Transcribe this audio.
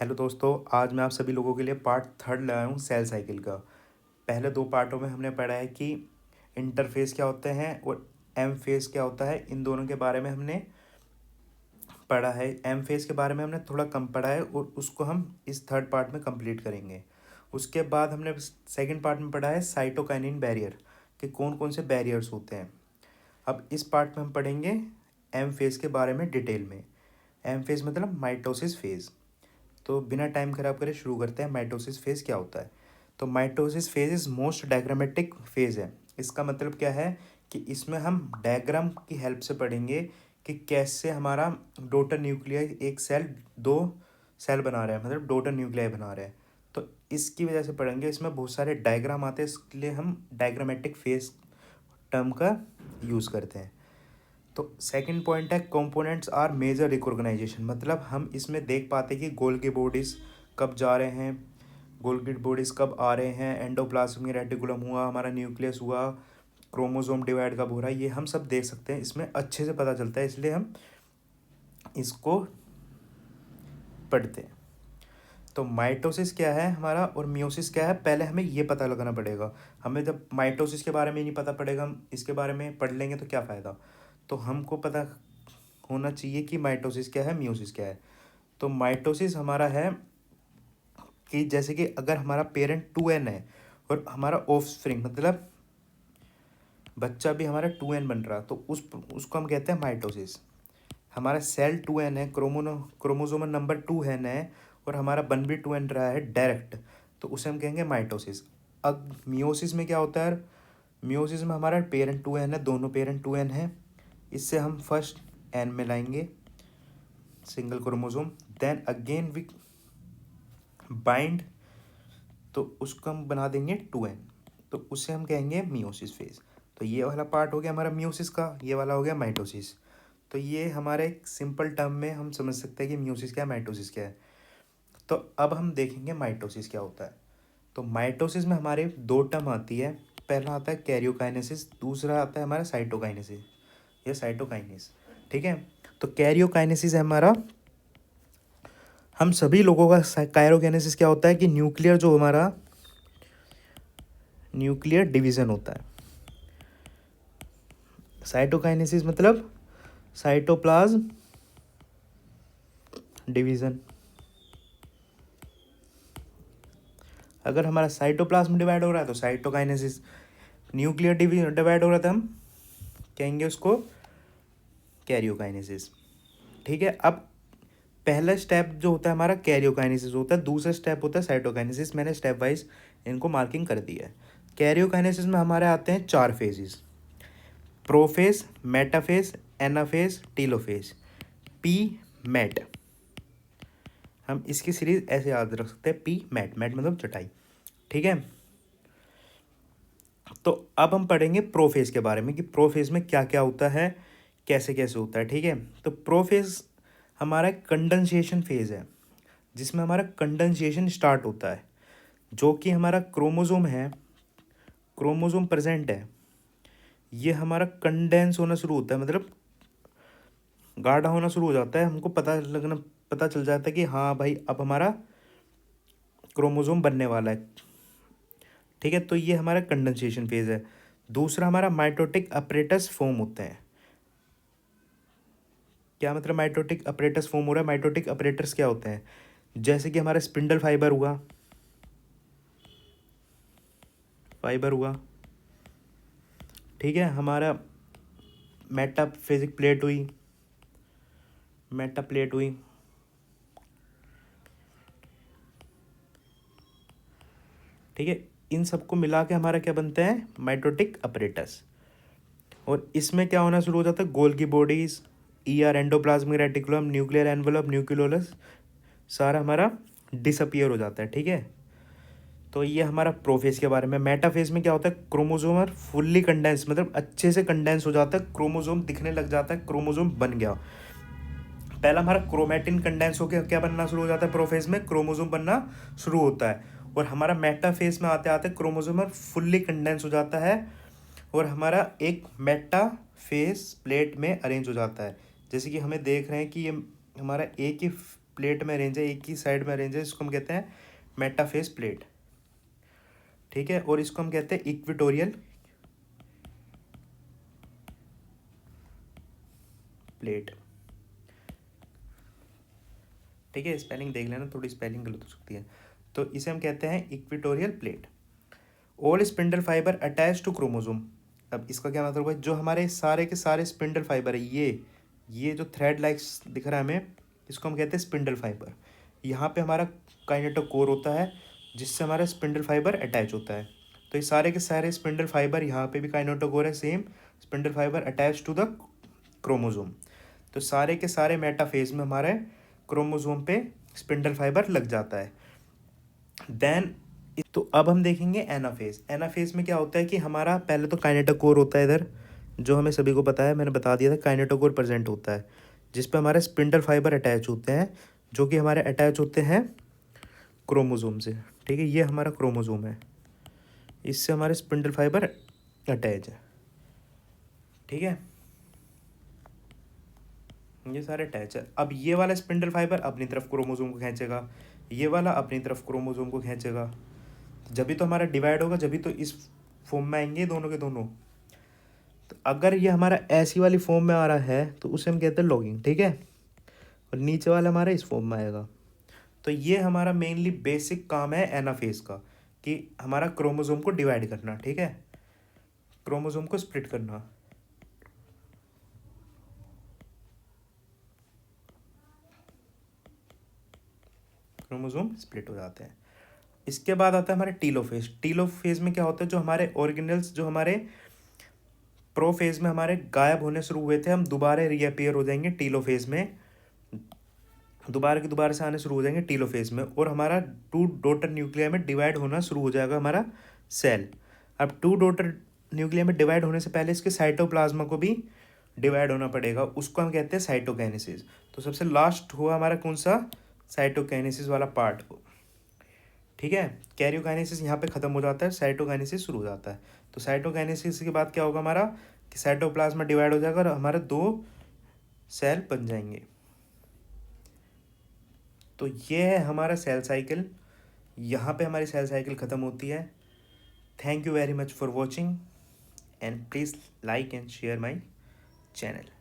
Hello दोस्तों, आज मैं आप सभी लोगों के लिए पार्ट थर्ड लाया हूँ सेल साइकिल का। पहले दो पार्टों में हमने पढ़ा है कि इंटरफेस क्या होते हैं और एम फेस क्या होता है। इन दोनों के बारे में हमने पढ़ा है। एम फेस के बारे में हमने थोड़ा कम पढ़ा है और उसको हम इस थर्ड पार्ट में कंप्लीट करेंगे। उसके बाद हमने सेकंड पार्ट में पढ़ा है साइटोकाइनिन बैरियर कि कौन कौन से बैरियर्स होते हैं। अब इस पार्ट में हम पढ़ेंगे एम फेस के बारे में डिटेल में। एम फेस मतलब माइटोसिस फेज़। तो बिना टाइम खराब करे शुरू करते हैं। माइटोसिस फेज़ क्या होता है? तो mitosis phase is most diagrammatic phase है। इसका मतलब क्या है कि इसमें हम डायग्राम की हेल्प से पढ़ेंगे कि कैसे हमारा डॉटर न्यूक्लियाई एक सेल दो सेल बना रहा है, मतलब डॉटर न्यूक्लियाई बना रहा है। तो इसकी वजह से पढ़ेंगे। इसमें बहुत सारे डायग्राम आते हैं, इसलिए हम डायग्रामेटिक फेज़ टर्म का यूज़ करते हैं। तो सेकंड पॉइंट है कंपोनेंट्स आर मेजर रिकॉग्नाइजेशन। मतलब हम इसमें देख पाते हैं कि गोल्गी बॉडीज़ कब जा रहे हैं, गोल्गी बॉडीज़ कब आ रहे हैं, एंडोप्लाज्मिक रेटिकुलम हुआ, हमारा न्यूक्लियस हुआ, क्रोमोसोम डिवाइड कब हो रहा है, ये हम सब देख सकते हैं। इसमें अच्छे से पता चलता है, इसलिए हम इसको पढ़ते हैं। तो माइटोसिस क्या है हमारा और मियोसिस क्या है, पहले हमें ये पता लगाना पड़ेगा। हमें जब माइटोसिस के बारे में नहीं पता पड़ेगा, हम इसके बारे में पढ़ लेंगे तो क्या फ़ायदा। तो हमको पता होना चाहिए कि माइटोसिस क्या है, मियोसिस क्या है। तो माइटोसिस हमारा है कि जैसे कि अगर हमारा पेरेंट 2n है और हमारा ऑफस्प्रिंग मतलब बच्चा भी हमारा 2n बन रहा, तो उसको हम कहते हैं माइटोसिस। हमारा सेल 2n है, क्रोमोसोमल नंबर 2n है और हमारा बन भी 2n रहा है डायरेक्ट, तो उसे हम कहेंगे माइटोसिस। अब मियोसिस में क्या होता है? मियोसिस में हमारा पेरेंट 2n है, दोनों पेरेंट 2n है। इससे हम फर्स्ट n में लाएंगे single chromosome, then again we bind, तो उसको हम बना देंगे 2n, तो उसे हम कहेंगे मियोसिस फेज। तो ये वाला पार्ट हो गया हमारा मियोसिस का, ये वाला हो गया माइटोसिस। तो ये हमारे एक सिंपल टर्म में हम समझ सकते हैं कि मियोसिस क्या है, माइटोसिस क्या है। तो अब हम देखेंगे माइटोसिस क्या होता है। तो माइटोसिस में हमारे दो टर्म आती है। पहला आता है कैरियोकाइनेसिस, दूसरा आता है हमारा साइटोकाइनेसिस या साइटोकाइनेस। ठीक है। तो कैरियोकाइनेसिस है हमारा, हम सभी लोगों का कैरियोकाइनेसिस क्या होता है कि न्यूक्लियर जो हमारा न्यूक्लियर डिवीज़न होता है। साइटोकाइनेसिस मतलब साइटोप्लाज्म डिवीज़न। अगर हमारा साइटोप्लाज्म डिवाइड हो रहा है तो साइटोकाइनेसिस, न्यूक्लियर डिवाइड हो रहा था हम कहेंगे उसको कैरियोकाइनेसिस। ठीक है। अब पहला स्टेप जो होता है हमारा कैरियोकाइनेसिस होता है, दूसरा स्टेप होता है साइटोकाइनेसिस। मैंने स्टेप वाइज इनको मार्किंग कर दी है। कैरियोकाइनेसिस में हमारे आते हैं 4 phases: prophase, metaphase, anaphase, telophase. P mat, हम इसकी सीरीज ऐसे याद रख सकते हैं, पी मैट, मैट मतलब चटाई। ठीक है। तो अब हम पढ़ेंगे प्रोफेज के बारे में कि प्रोफेज में क्या क्या होता है, कैसे कैसे होता है। ठीक है। तो प्रोफेज हमारा कंडेंसेशन फेज है, जिसमें हमारा कंडेंसेशन स्टार्ट होता है। जो कि हमारा क्रोमोसोम है, क्रोमोसोम प्रेजेंट है, ये हमारा कंडेंस होना शुरू होता है, मतलब गाढ़ा होना शुरू हो जाता है। हमको पता चल जाता है कि हाँ भाई अब हमारा क्रोमोसोम बनने वाला है। ठीक है। तो ये हमारा कंडेंसेशन फेज है। दूसरा हमारा माइटोटिक अपरेटस फॉर्म होते हैं। क्या मतलब माइटोटिक अपरेटस फॉर्म हो रहा है? माइटोटिक अपरेटर्स क्या होते हैं? जैसे कि हमारा स्पिंडल फाइबर हुआ, ठीक है, हमारा मेटाफेजिक प्लेट हुई, मेटा प्लेट हुई। ठीक है। इन सबको मिला के हमारा क्या बनता है? Mitotic apparatus. और इसमें क्या होना शुरू हो जाता है? Golgi bodies, ER, endoplasmic reticulum, nuclear envelope, nucleolus, सारा हमारा डिसअपियर हो जाता है। ठीक है। तो ये हमारा प्रोफेज के बारे में। मेटाफेज में क्या होता है? क्रोमोसोम फुल्ली कंडेंस, मतलब अच्छे से कंडेंस हो जाता है, क्रोमोसोम दिखने लग जाता है, क्रोमोसोम बन गया। पहला हमारा क्रोमेटिन कंडेंस होकर क्या बनना शुरू हो जाता है? प्रोफेज में क्रोमोसोम बनना शुरू होता है। और हमारा मेटाफेज में आते आते क्रोमोसोम फुल्ली कंडेंस हो जाता है और हमारा एक मेटाफेज प्लेट में अरेंज हो जाता है। जैसे कि हमें देख रहे हैं कि ये हमारा एक ही प्लेट में अरेंज है, एक ही साइड में अरेंज है, इसको हम कहते हैं मेटाफेज प्लेट। ठीक है, और इसको हम कहते हैं इक्वेटोरियल प्लेट। ठीक है, स्पेलिंग देख लेना, थोड़ी स्पेलिंग गलत हो सकती है। तो इसे हम कहते हैं equatorial plate. All spindle fibre attach to chromosome. अब इसका क्या मतलब है, जो हमारे सारे के सारे स्पिंडल फाइबर है, ये जो थ्रेड लाइक्स दिख रहा है हमें, इसको हम कहते हैं स्पिंडल फाइबर। यहाँ पे हमारा काइनेटोकोर होता है जिससे हमारा स्पिंडल फाइबर अटैच होता है। तो ये सारे के सारे स्पिंडल फाइबर, यहाँ पे भी काइनेटोकोर है same, spindle fibre attach to the chromosome. तो सारे के सारे मेटाफेज में हमारे क्रोमोसोम पे स्पिंडल फाइबर लग जाता है। देन तो अब हम देखेंगे एनाफेज। एनाफेज में क्या होता है कि हमारा पहले तो काइनेटोकोर होता है इधर, जो हमें सभी को पता है, मैंने बता दिया था, काइनेटोकोर प्रेजेंट होता है जिस पे हमारे स्पिंडल फाइबर अटैच होते हैं, जो कि हमारे अटैच होते हैं क्रोमोसोम से। ठीक है, ये हमारा क्रोमोसोम है, इससे हमारे स्पिंडल फाइबर अटैच है। ठीक है, ये सारे अटैच है। अब ये वाला स्पिंडल फाइबर अपनी तरफ क्रोमोसोम को खींचेगा, ये वाला अपनी तरफ क्रोमोसोम को खींचेगा, जब भी तो हमारा डिवाइड होगा, जब भी तो इस फॉर्म में आएंगे दोनों के दोनों। तो अगर ये हमारा ऐसी वाली फॉर्म में आ रहा है तो उसे हम कहते हैं लॉगिंग। ठीक है, और नीचे वाला हमारा इस फॉर्म में आएगा। तो ये हमारा मेनली बेसिक काम है एनाफेज का, कि हमारा क्रोमोसोम को डिवाइड करना। ठीक है, क्रोमोसोम को स्प्लिट करना। क्रोमोसोम स्प्लिट हो जाते हैं। इसके बाद आता है हमारे टीलोफेज। टीलोफेज में क्या होता है, जो हमारे ऑर्गेनेल्स जो हमारे प्रोफेज में हमारे गायब होने शुरू हुए थे, हम दोबारा रीअपियर हो जाएंगे टीलोफेज में, दोबारा के दोबारा से आने शुरू हो जाएंगे टीलोफेज में, और हमारा टू डॉटर न्यूक्लिया में डिवाइड होना शुरू हो जाएगा हमारा सेल। अब टू डॉटर न्यूक्लिया में डिवाइड होने से पहले इसके साइटोप्लाज्मा को भी डिवाइड होना पड़ेगा, उसको हम कहते हैं साइटोकाइनेसिस। तो सबसे लास्ट हुआ हमारा कौन सा, साइटोकाइनेसिस वाला पार्ट। ठीक है, कैरियोकाइनेसिस यहाँ पे खत्म हो जाता है, साइटोकाइनेसिस शुरू हो जाता है। तो साइटोकाइनेसिस के बाद क्या होगा हमारा, कि साइटोप्लाज्मा डिवाइड हो जाएगा और हमारे दो सेल बन जाएंगे। तो ये है हमारा सेल साइकिल, यहाँ पे हमारी सेल साइकिल ख़त्म होती है। Thank you very much for watching, and please like and share my channel.